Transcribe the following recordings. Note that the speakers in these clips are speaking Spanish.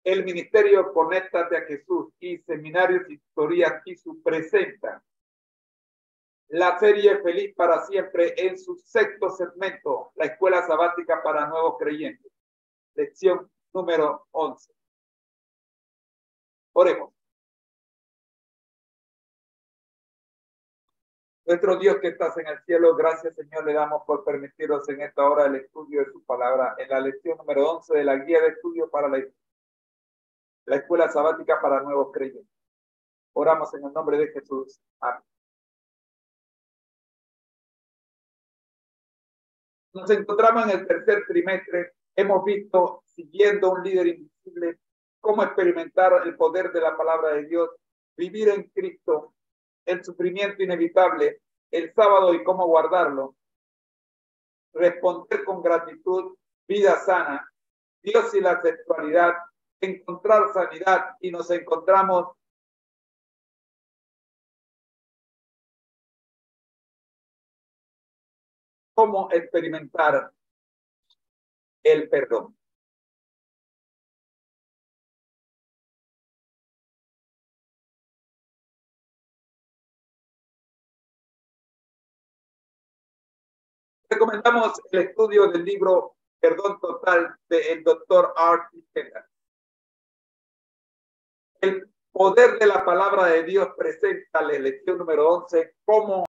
El Ministerio Conéctate a Jesús y Seminarios Historia Jesús presenta la serie Feliz para Siempre en su sexto segmento, la Escuela Sabática para Nuevos Creyentes, lección número 11. Oremos. Nuestro Dios que estás en el cielo, gracias Señor le damos por permitirnos en esta hora el estudio de su palabra, en la lección número 11 de la guía de estudio para la Escuela Sabática para Nuevos Creyentes. Oramos en el nombre de Jesús. Amén. Nos encontramos en el tercer trimestre. Hemos visto, siguiendo un líder invisible, cómo experimentar el poder de la palabra de Dios, vivir en Cristo, el sufrimiento inevitable, el sábado y cómo guardarlo, responder con gratitud, vida sana, Dios y la sexualidad, encontrar sanidad, y nos encontramos cómo experimentar el perdón. Recomendamos el estudio del libro Perdón Total del doctor Art Taylor. El poder de la palabra de Dios presenta la lección número 11 como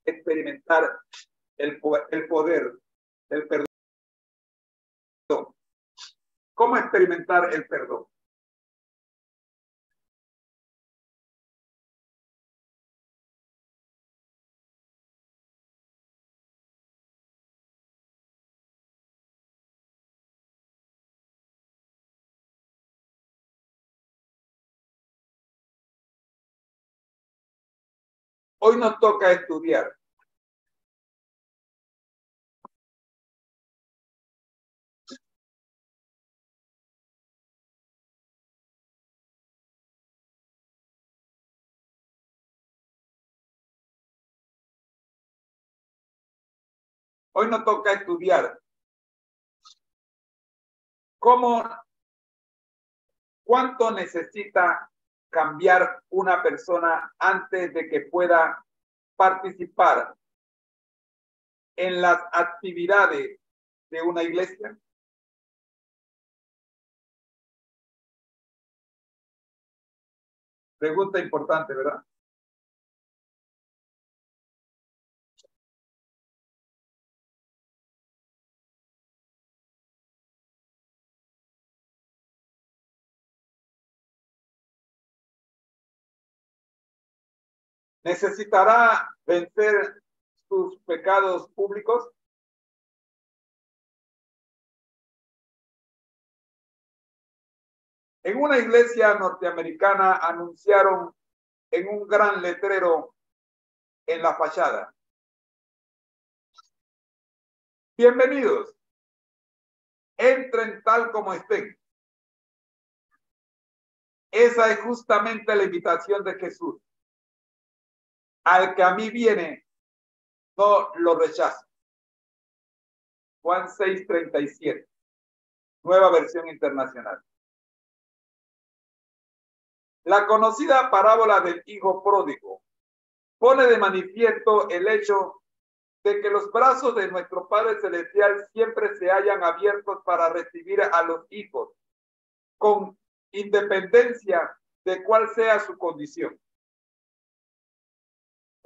experimentar el poder del perdón. ¿Cómo experimentar el perdón? Hoy nos toca estudiar cuánto necesita cambiar una persona antes de que pueda participar en las actividades de una iglesia. Pregunta importante, ¿verdad? ¿Necesitará vencer sus pecados públicos? En una iglesia norteamericana anunciaron en un gran letrero en la fachada: bienvenidos, entren tal como estén. Esa es justamente la invitación de Jesús. Al que a mí viene, no lo rechazo. Juan 6:37, nueva versión internacional. La conocida parábola del hijo pródigo pone de manifiesto el hecho de que los brazos de nuestro Padre Celestial siempre se hallan abiertos para recibir a los hijos, con independencia de cuál sea su condición.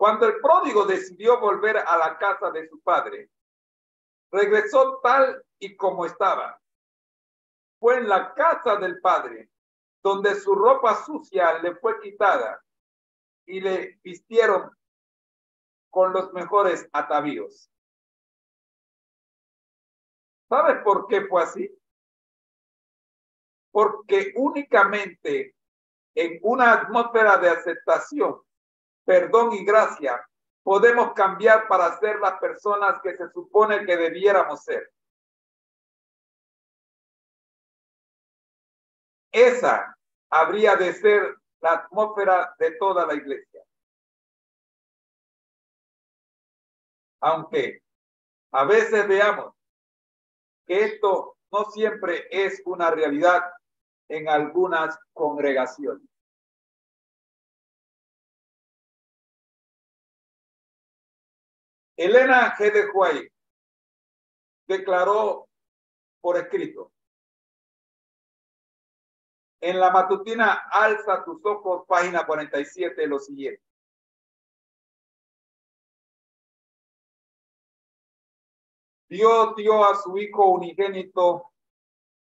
Cuando el pródigo decidió volver a la casa de su padre, regresó tal y como estaba. Fue en la casa del padre, donde su ropa sucia le fue quitada y le vistieron con los mejores atavíos. ¿Sabes por qué fue así? Porque únicamente en una atmósfera de aceptación, perdón y gracia podemos cambiar para ser las personas que se supone que debiéramos ser. Esa habría de ser la atmósfera de toda la iglesia. Aunque a veces veamos que esto no siempre es una realidad en algunas congregaciones. Elena G. de White declaró por escrito: en la matutina Alza tus ojos, página 47, lo siguiente: Dios dio a su Hijo unigénito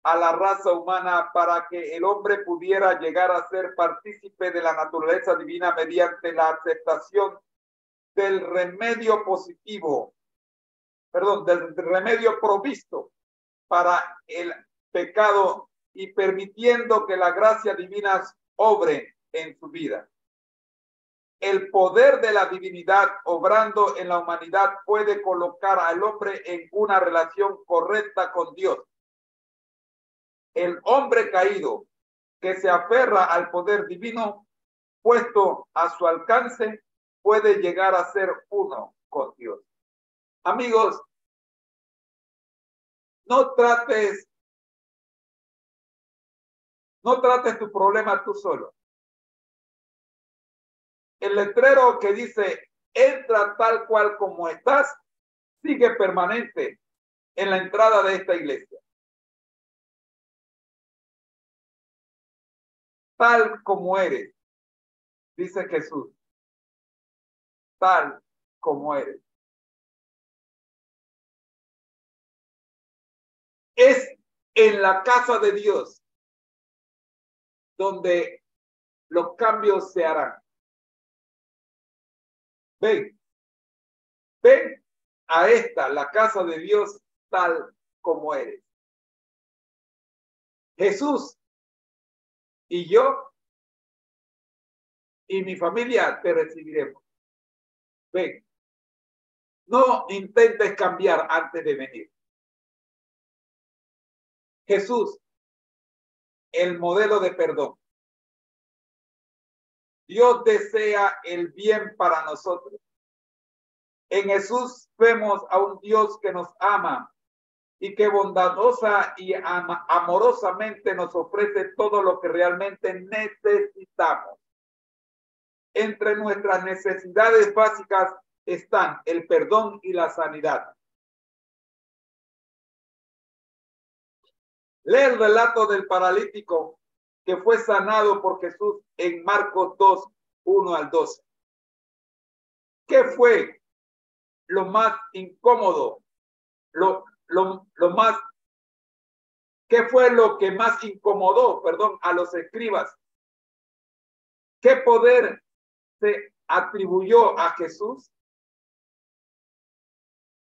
a la raza humana para que el hombre pudiera llegar a ser partícipe de la naturaleza divina mediante la aceptación del remedio del remedio provisto para el pecado y permitiendo que la gracia divina obre en su vida. El poder de la divinidad obrando en la humanidad puede colocar al hombre en una relación correcta con Dios. El hombre caído que se aferra al poder divino puesto a su alcance puede llegar a ser uno con Dios. Amigos, no trates tu problema tú solo. El letrero que dice entra tal cual como estás sigue permanente en la entrada de esta iglesia. Tal como eres, dice Jesús, tal como eres. Es en la casa de Dios donde los cambios se harán. Ven a esta, la casa de Dios, tal como eres. Jesús y yo y mi familia te recibiremos. Ven, no intentes cambiar antes de venir. Jesús, el modelo de perdón. Dios desea el bien para nosotros. En Jesús vemos a un Dios que nos ama y que bondadosa y amorosamente nos ofrece todo lo que realmente necesitamos. Entre nuestras necesidades básicas están el perdón y la sanidad. Lee el relato del paralítico que fue sanado por Jesús en Marcos 2, 1 al 12. ¿Qué fue lo más incómodo? ¿Qué fue lo que más incomodó, a los escribas? ¿Qué poder se atribuyó a Jesús?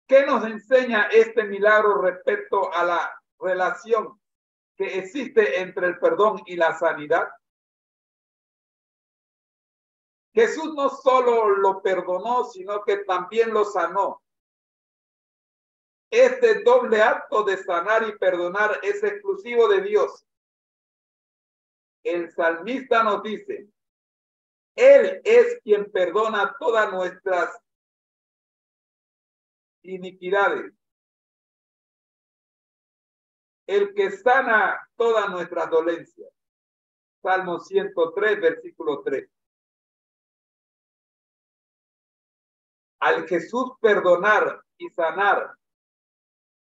¿Qué nos enseña este milagro respecto a la relación que existe entre el perdón y la sanidad? Jesús no solo lo perdonó, sino que también lo sanó. Este doble acto de sanar y perdonar es exclusivo de Dios. El salmista nos dice: Él es quien perdona todas nuestras iniquidades, el que sana todas nuestras dolencias. Salmo 103, versículo 3. Al Jesús perdonar y sanar,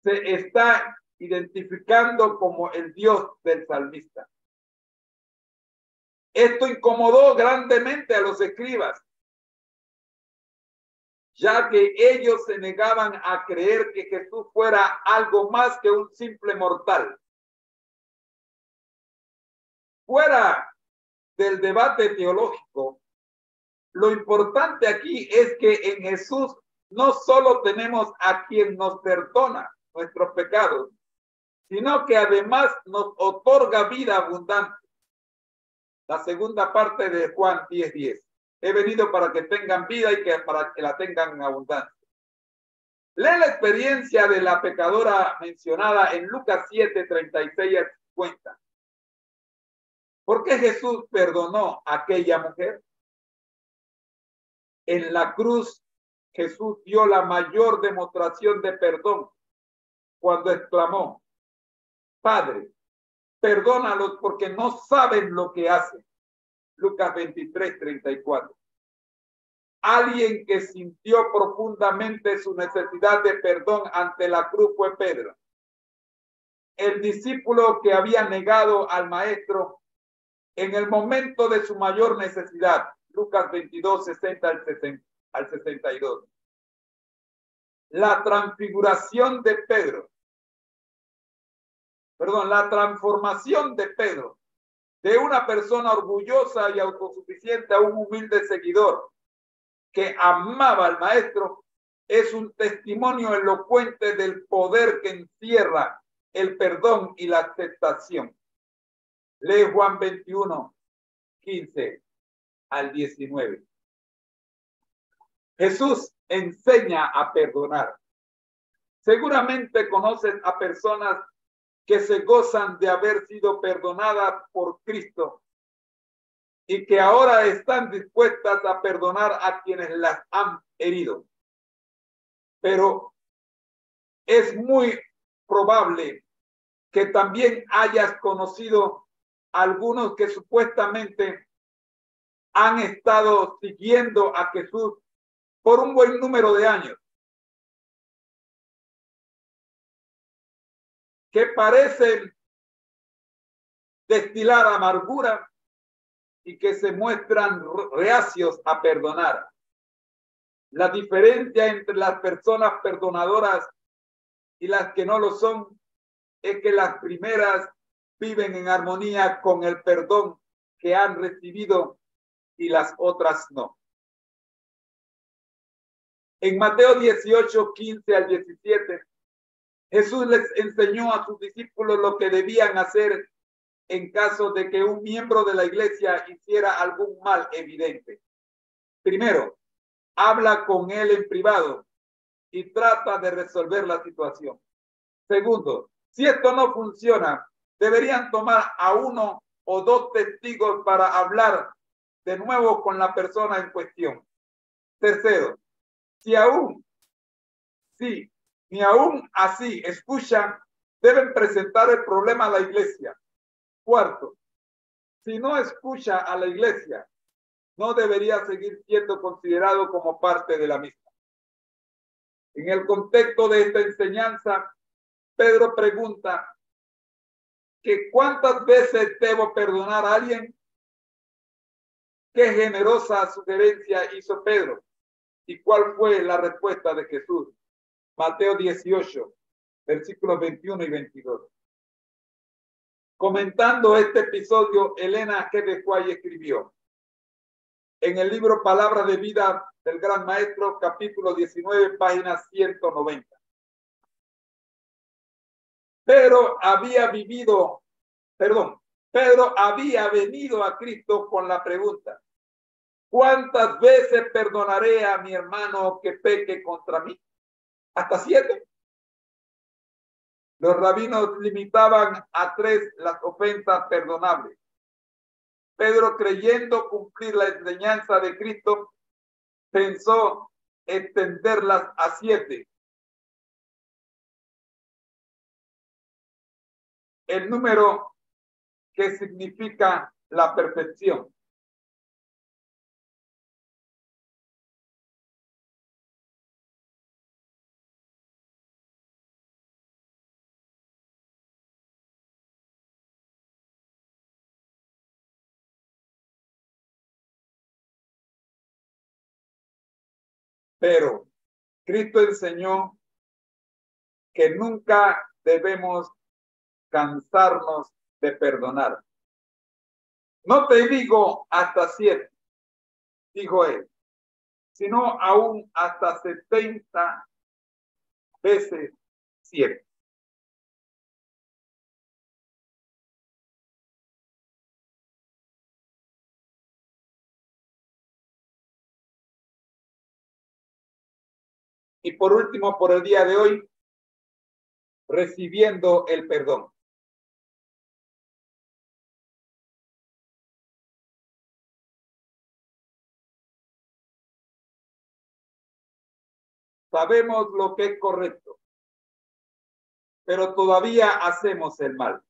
se está identificando como el Dios del salmista. Esto incomodó grandemente a los escribas, ya que ellos se negaban a creer que Jesús fuera algo más que un simple mortal. Fuera del debate teológico, lo importante aquí es que en Jesús no solo tenemos a quien nos perdona nuestros pecados, sino que además nos otorga vida abundante. La segunda parte de Juan 10:10. He venido para que tengan vida y que para que la tengan en abundancia. Lee la experiencia de la pecadora mencionada en Lucas 7, 36 al 50. ¿Por qué Jesús perdonó a aquella mujer? En la cruz, Jesús dio la mayor demostración de perdón cuando exclamó: Padre, perdónalos porque no saben lo que hacen. Lucas 23, 34. Alguien que sintió profundamente su necesidad de perdón ante la cruz fue Pedro, el discípulo que había negado al maestro en el momento de su mayor necesidad. Lucas 22, 60 al 62. La transfiguración de Pedro, la transformación de Pedro, de una persona orgullosa y autosuficiente a un humilde seguidor que amaba al maestro, es un testimonio elocuente del poder que encierra el perdón y la aceptación. Lee Juan 21, 15 al 19. Jesús enseña a perdonar. Seguramente conoces a personas que se gozan de haber sido perdonadas por Cristo y que ahora están dispuestas a perdonar a quienes las han herido. Pero es muy probable que también hayas conocido algunos que supuestamente han estado siguiendo a Jesús por un buen número de años, que parecen destilar amargura y que se muestran reacios a perdonar. La diferencia entre las personas perdonadoras y las que no lo son es que las primeras viven en armonía con el perdón que han recibido y las otras no. En Mateo 18, 15 al 17, Jesús les enseñó a sus discípulos lo que debían hacer en caso de que un miembro de la iglesia hiciera algún mal evidente. Primero, habla con él en privado y trata de resolver la situación. Segundo, si esto no funciona, deberían tomar a uno o dos testigos para hablar de nuevo con la persona en cuestión. Tercero, ni aún así escuchan, deben presentar el problema a la iglesia. Cuarto, si no escucha a la iglesia, no debería seguir siendo considerado como parte de la misma. En el contexto de esta enseñanza, Pedro pregunta que ¿cuántas veces debo perdonar a alguien? Qué generosa sugerencia hizo Pedro. ¿Y cuál fue la respuesta de Jesús? Mateo 18, versículos 21 y 22. Comentando este episodio, Elena G. de White escribió en el libro Palabra de Vida del Gran Maestro, capítulo 19, página 190. Pedro había venido a Cristo con la pregunta: ¿cuántas veces perdonaré a mi hermano que peque contra mí? ¿Hasta 7? Los rabinos limitaban a 3 las ofensas perdonables. Pedro, creyendo cumplir la enseñanza de Cristo, pensó extenderlas a 7. El número que significa la perfección. Pero Cristo enseñó que nunca debemos cansarnos de perdonar. No te digo hasta 7, dijo él, sino aún hasta 70 veces 7. Y por último, por el día de hoy, recibiendo el perdón. Sabemos lo que es correcto, pero todavía hacemos el mal.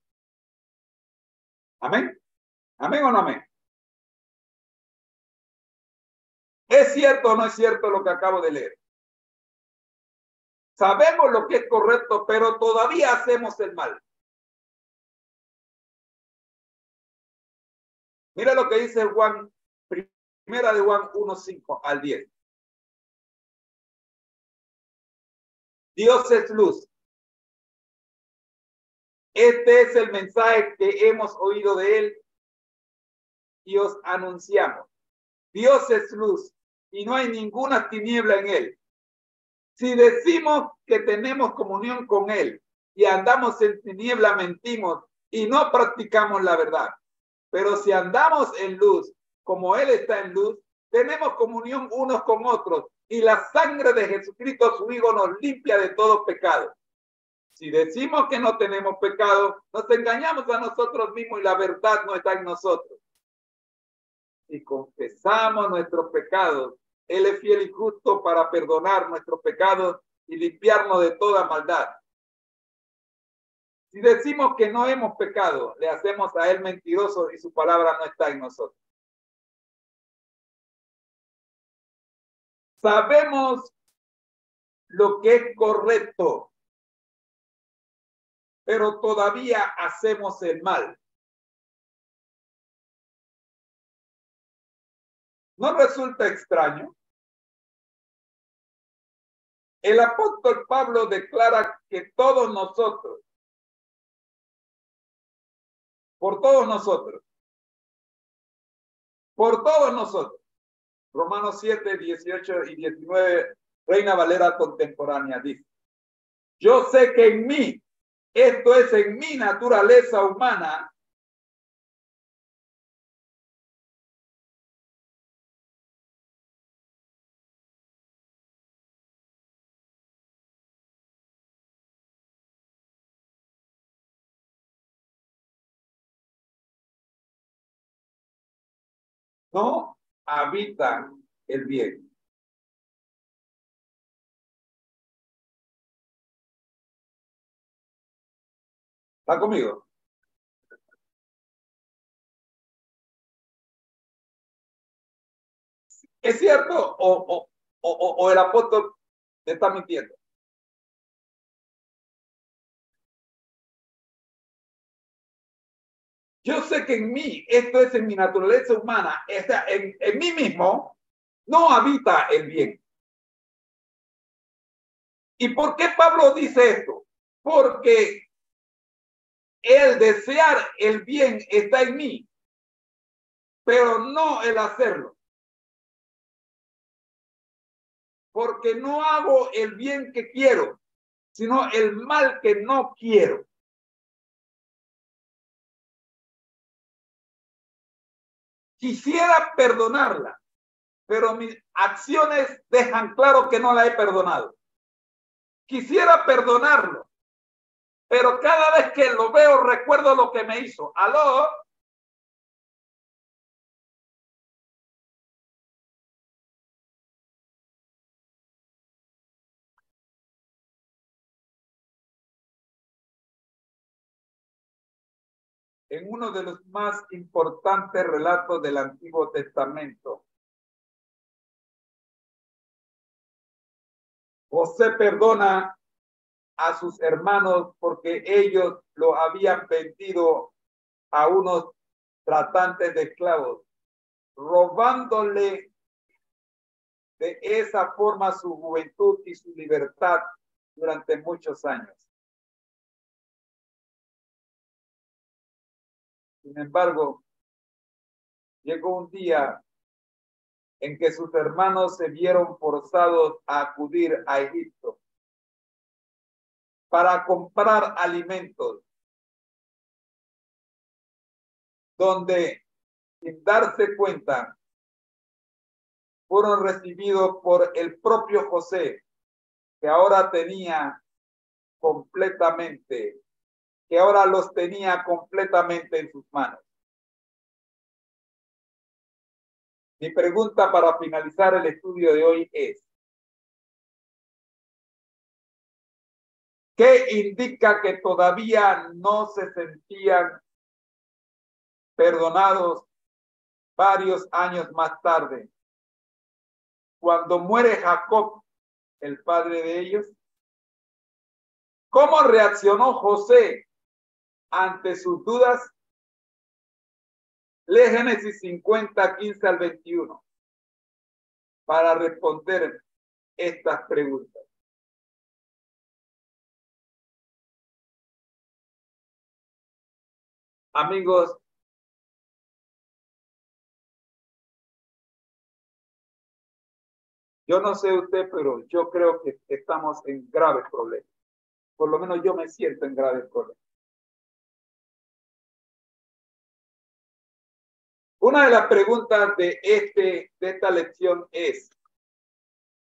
¿Amén? ¿Amén o no amén? ¿Es cierto o no es cierto lo que acabo de leer? Sabemos lo que es correcto, pero todavía hacemos el mal. Mira lo que dice Juan, primera de Juan 1:5 al 10. Dios es luz. Este es el mensaje que hemos oído de él y os anunciamos. Dios es luz y no hay ninguna tiniebla en él. Si decimos que tenemos comunión con él y andamos en tiniebla, mentimos y no practicamos la verdad. Pero si andamos en luz, como él está en luz, tenemos comunión unos con otros y la sangre de Jesucristo, su Hijo, nos limpia de todo pecado. Si decimos que no tenemos pecado, nos engañamos a nosotros mismos y la verdad no está en nosotros. Si confesamos nuestros pecados, él es fiel y justo para perdonar nuestros pecados y limpiarnos de toda maldad. Si decimos que no hemos pecado, le hacemos a él mentiroso y su palabra no está en nosotros. Sabemos lo que es correcto, pero todavía hacemos el mal. ¿No resulta extraño? El apóstol Pablo declara que todos nosotros, por todos nosotros, Romanos 7, 18 y 19, Reina Valera contemporánea, dice: yo sé que en mí, esto es en mi naturaleza humana, no habita el bien. ¿Está conmigo? ¿Es cierto o el apóstol está mintiendo? Yo sé que en mí, esto es en mi naturaleza humana, en mí mismo, no habita el bien. ¿Y por qué Pablo dice esto? Porque el desear el bien está en mí, pero no el hacerlo. Porque no hago el bien que quiero, sino el mal que no quiero. Quisiera perdonarla, pero mis acciones dejan claro que no la he perdonado. Quisiera perdonarlo, pero cada vez que lo veo recuerdo lo que me hizo. ¿Aló? En uno de los más importantes relatos del Antiguo Testamento, José perdona a sus hermanos porque ellos lo habían vendido a unos tratantes de esclavos, robándole de esa forma su juventud y su libertad durante muchos años. Sin embargo, llegó un día en que sus hermanos se vieron forzados a acudir a Egipto para comprar alimentos, donde, sin darse cuenta, fueron recibidos por el propio José que ahora tenía completamente, que ahora los tenía completamente en sus manos. Mi pregunta para finalizar el estudio de hoy es, ¿qué indica que todavía no se sentían perdonados varios años más tarde? Cuando muere Jacob, el padre de ellos, ¿cómo reaccionó José ante sus dudas? Lee Génesis 50, 15 al 21 para responder estas preguntas. Amigos, yo no sé usted, pero yo creo que estamos en graves problemas. Por lo menos yo me siento en graves problemas. Una de las preguntas de esta lección es,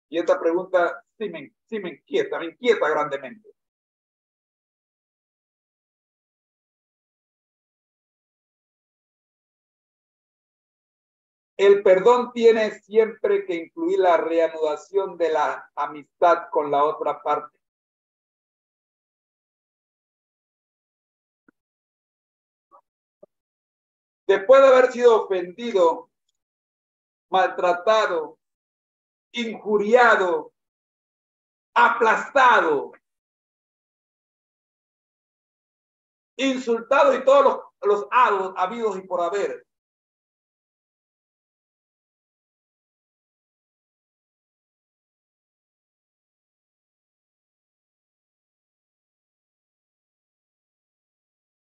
y esta pregunta sí me inquieta grandemente. El perdón tiene siempre que incluir la reanudación de la amistad con la otra parte. Después de haber sido ofendido, maltratado, injuriado, aplastado, insultado y todos los habidos y por haber.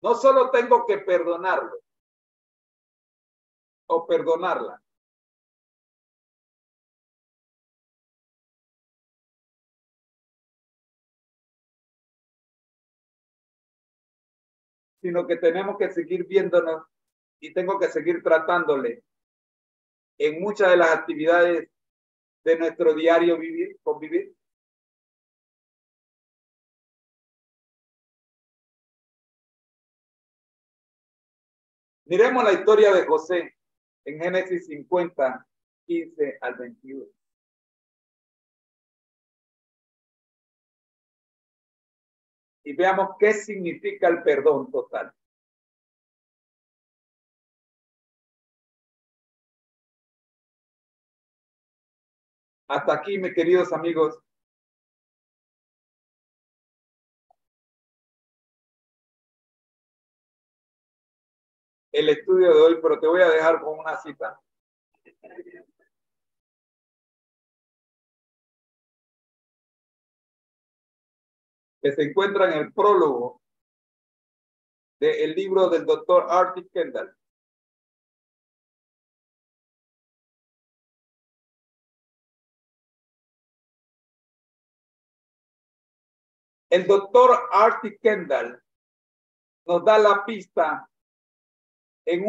No solo tengo que perdonarlo o perdonarla, sino que tenemos que seguir viéndonos y tengo que seguir tratándole en muchas de las actividades de nuestro diario convivir. Miremos la historia de José en Génesis 50, 15 al 21. Y veamos qué significa el perdón total. Hasta aquí, mis queridos amigos, el estudio de hoy, pero te voy a dejar con una cita. Que se encuentra en el prólogo del libro del doctor Arthur Kendall. El doctor Arthur Kendall nos da la pista en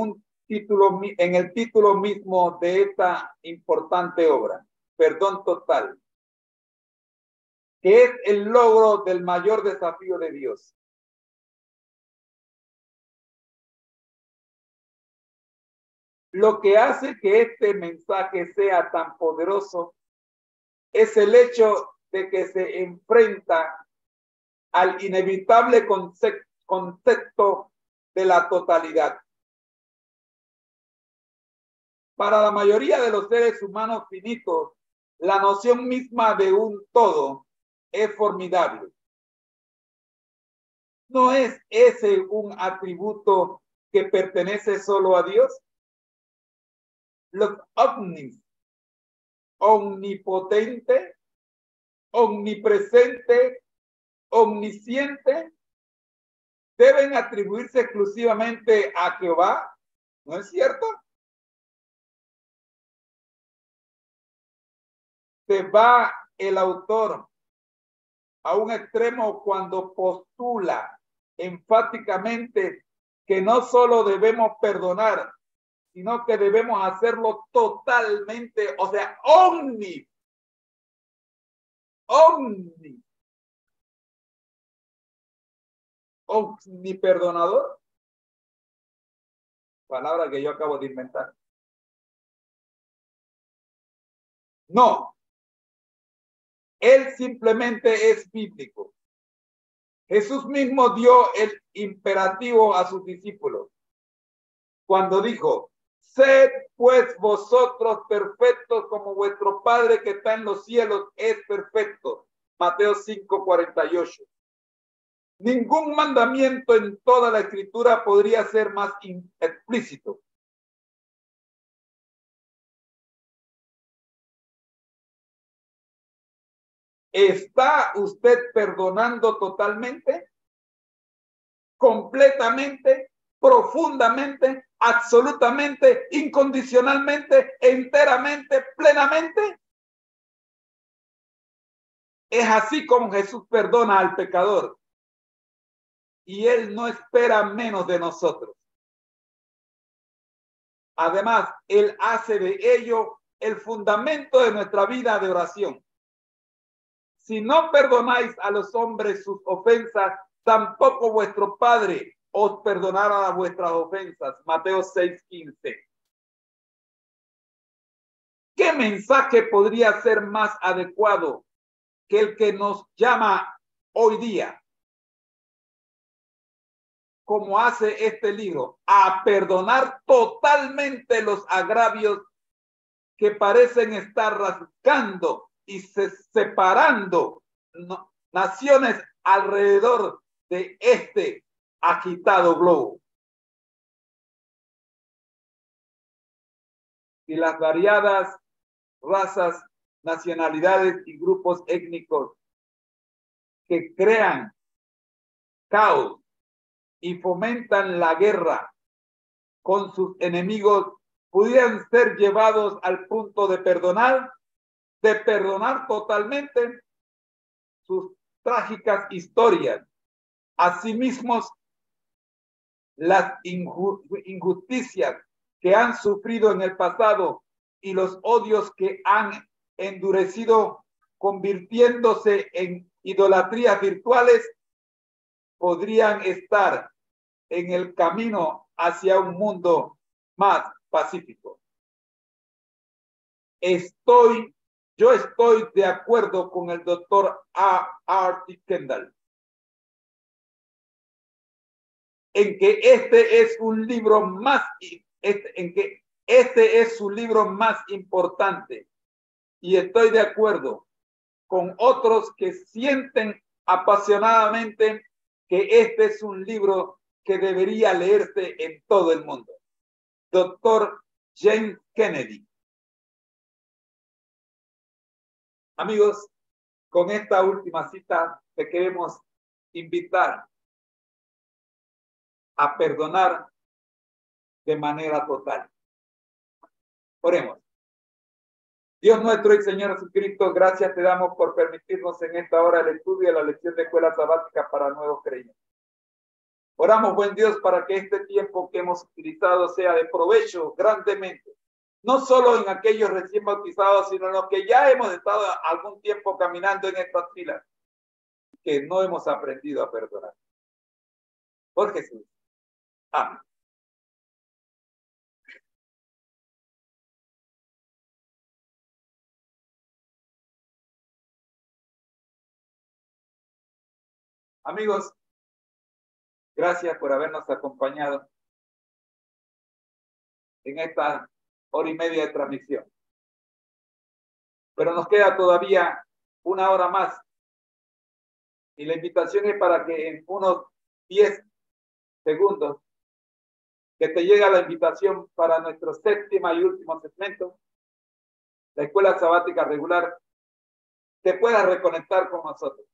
el título mismo de esta importante obra, Perdón Total, que es el logro del mayor desafío de Dios. Lo que hace que este mensaje sea tan poderoso es el hecho de que se enfrenta al inevitable concepto de la totalidad. Para la mayoría de los seres humanos finitos, la noción misma de un todo es formidable. ¿No es ese un atributo que pertenece solo a Dios? Los ovnis, omnipotente, omnipresente, omnisciente, deben atribuirse exclusivamente a Jehová, ¿no es cierto? Se va el autor a un extremo cuando postula enfáticamente que no solo debemos perdonar, sino que debemos hacerlo totalmente, o sea, omniperdonador, palabra que yo acabo de inventar. No, él simplemente es bíblico. Jesús mismo dio el imperativo a sus discípulos cuando dijo: sed pues vosotros perfectos como vuestro Padre que está en los cielos es perfecto. Mateo 5:48. Ningún mandamiento en toda la escritura podría ser más explícito. ¿Está usted perdonando totalmente, completamente, profundamente, absolutamente, incondicionalmente, enteramente, plenamente? Es así como Jesús perdona al pecador. Y Él no espera menos de nosotros. Además, Él hace de ello el fundamento de nuestra vida de oración. Si no perdonáis a los hombres sus ofensas, tampoco vuestro Padre os perdonará vuestras ofensas. Mateo 6:15. ¿Qué mensaje podría ser más adecuado que el que nos llama hoy día, como hace este libro, a perdonar totalmente los agravios que parecen estar rasgando y separando naciones alrededor de este agitado globo? Y las variadas razas, nacionalidades y grupos étnicos que crean caos y fomentan la guerra con sus enemigos pudieran ser llevados al punto de perdonar totalmente sus trágicas historias. Asimismo, las injusticias que han sufrido en el pasado y los odios que han endurecido, convirtiéndose en idolatrías virtuales, podrían estar en el camino hacia un mundo más pacífico. Yo estoy de acuerdo con el doctor R.T. Kendall en que este es un libro más, en que este es su libro más importante, y estoy de acuerdo con otros que sienten apasionadamente que este es un libro que debería leerse en todo el mundo. Doctor James Kennedy. Amigos, con esta última cita te queremos invitar a perdonar de manera total. Oremos. Dios nuestro y Señor Jesucristo, gracias te damos por permitirnos en esta hora el estudio de la lección de escuela sabática para nuevos creyentes. Oramos, buen Dios, para que este tiempo que hemos utilizado sea de provecho grandemente, no solo en aquellos recién bautizados, sino en los que ya hemos estado algún tiempo caminando en estas filas, que no hemos aprendido a perdonar. Por Jesús. Amén. Amigos, gracias por habernos acompañado en esta hora y media de transmisión. Pero nos queda todavía una hora más. Y la invitación es para que en unos 10 segundos que te llega la invitación para nuestro séptimo y último segmento, la escuela sabática regular, te puedas reconectar con nosotros.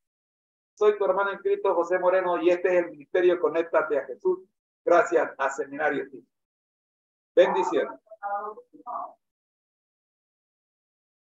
Soy tu hermano en Cristo, José Moreno, y este es el ministerio Conéctate a Jesús, gracias a Seminario Cristo. Bendiciones.